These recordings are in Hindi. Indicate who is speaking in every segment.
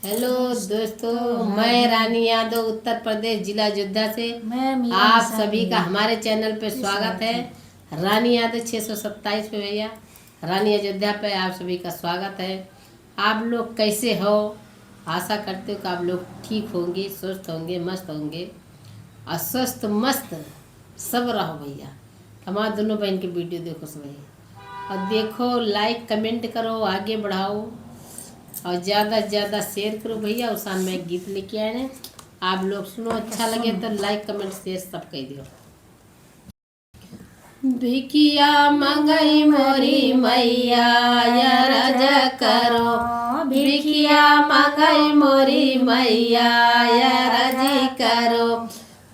Speaker 1: हेलो दोस्तों, मैं रानी यादव उत्तर प्रदेश जिला अयोध्या से आप सभी का हमारे चैनल पे स्वागत है। रानी यादव 627 पे भैया, रानी अयोध्या पे आप सभी का स्वागत है। आप लोग कैसे हो? आशा करते हो कि आप लोग ठीक होंगे, स्वस्थ होंगे, मस्त होंगे। अस्वस्थ मस्त सब रहो भैया। हमारे दोनों बहन की वीडियो देखो सब भैया, और देखो, लाइक कमेंट करो, आगे बढ़ाओ और ज़्यादा से ज़्यादा शेयर करो भैया। उस में एक गीत लेके आए हैं, आप लोग सुनो। अच्छा लगे तो लाइक कमेंट शेयर सब कह दियो। भिखिया मंगई मोरी मैया रज करो, भिखिया मंगई मोरी मैया रज करो,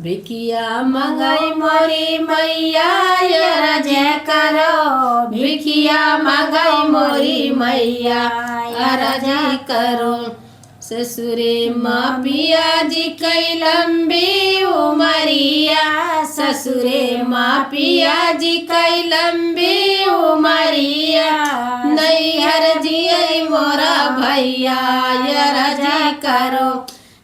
Speaker 1: भिखिया मंगई मोरी मैया रज करो, भिखिया मंगई मोरी मैया रज करो। ससुरे माँ पिया जी कई लंबी उमरिया, ससुरे माँ पिया जी कई लंबी उमरिया, नैहर जियई मोरा भैया रज करो,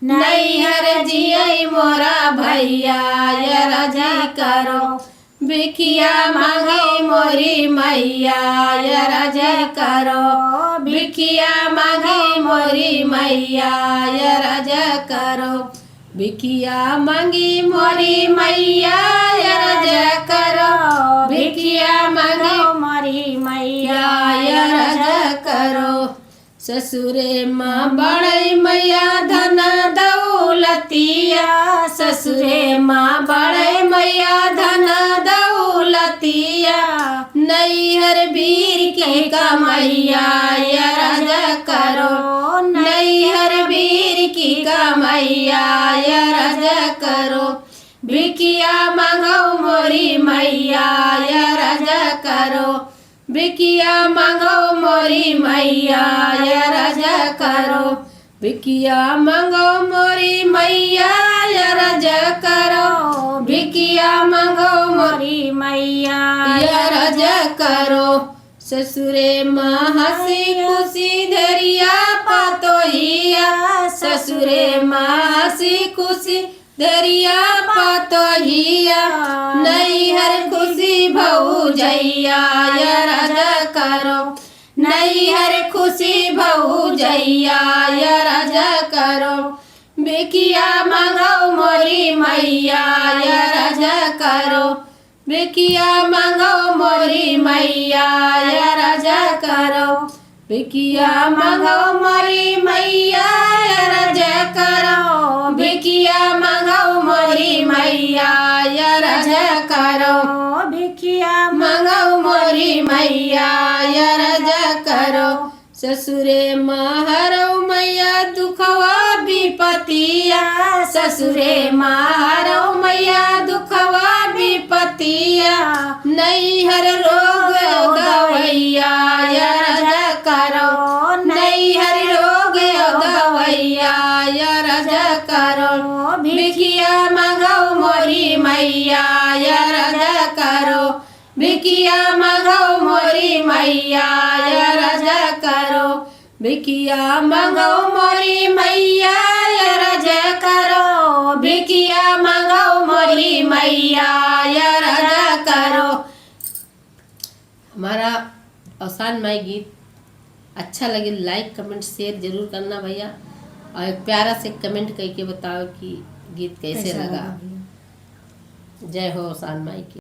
Speaker 1: नैहर जियई मोरा भैया रज करो, भिखिया मांगी मोरी मैया रज करो, भिखिया मांगी मोरी मैया रज करो, भिखिया मांगी मोरी मैया रज करो, भिखिया मांगी मोरी मैया रज करो। ससुरे माँ बड़ई मैया धन दौलतिया, ससुरे माँ बड़ई मैया धन दौलतिया, नैहर वीर के कमैया रज करो, नैहर वीर की कमैया रज करो, भिखिया मांगो मोरी मैया रज करो, भिखिया मांगो मोरी मैया रज करो, भिखिया मांगो मोरी मैया रज करो, भिखिया मांगो मोरी मैया रज करो। ससुरे माँ हंसी खुशी धरिया पातोहिया, ससुरे माँ हंसी खुशी धरिया पातोहिया, नैहर खुशी भौजैया रज करो, नैहर खुशी भौजैया रज करो, भिखिया मांगो मोरी मैया रज करो, भिखिया मांगो मोरी मैया रज करो, भिखिया मांगो मोरी मैया रज करो, भिखिया मांगो मोरी मैया रज करो, भिखिया मांगो मोरी मैया रज करो। ससुरे माँ हरौ मैया दुखवा विपतिया, ससुरे माँ हरौ मैया दुखवा विपतिया, नैहर रोग दवैया रज करो, नैहर रोग दवैया रज करो, भिखिया मांगो मोरी मैया रज करो, भिखिया मांगो मोरी मैया रज करो, भिखिया मांगो मोरी मैया रज करो, भिखिया मांगो मोरी मैया रज करो। हमारा आसान माई गीत अच्छा लगे लाइक कमेंट शेयर जरूर करना भैया, और एक प्यारा से कमेंट करके बताओ कि गीत कैसे लगा। जय हो आसान माई की।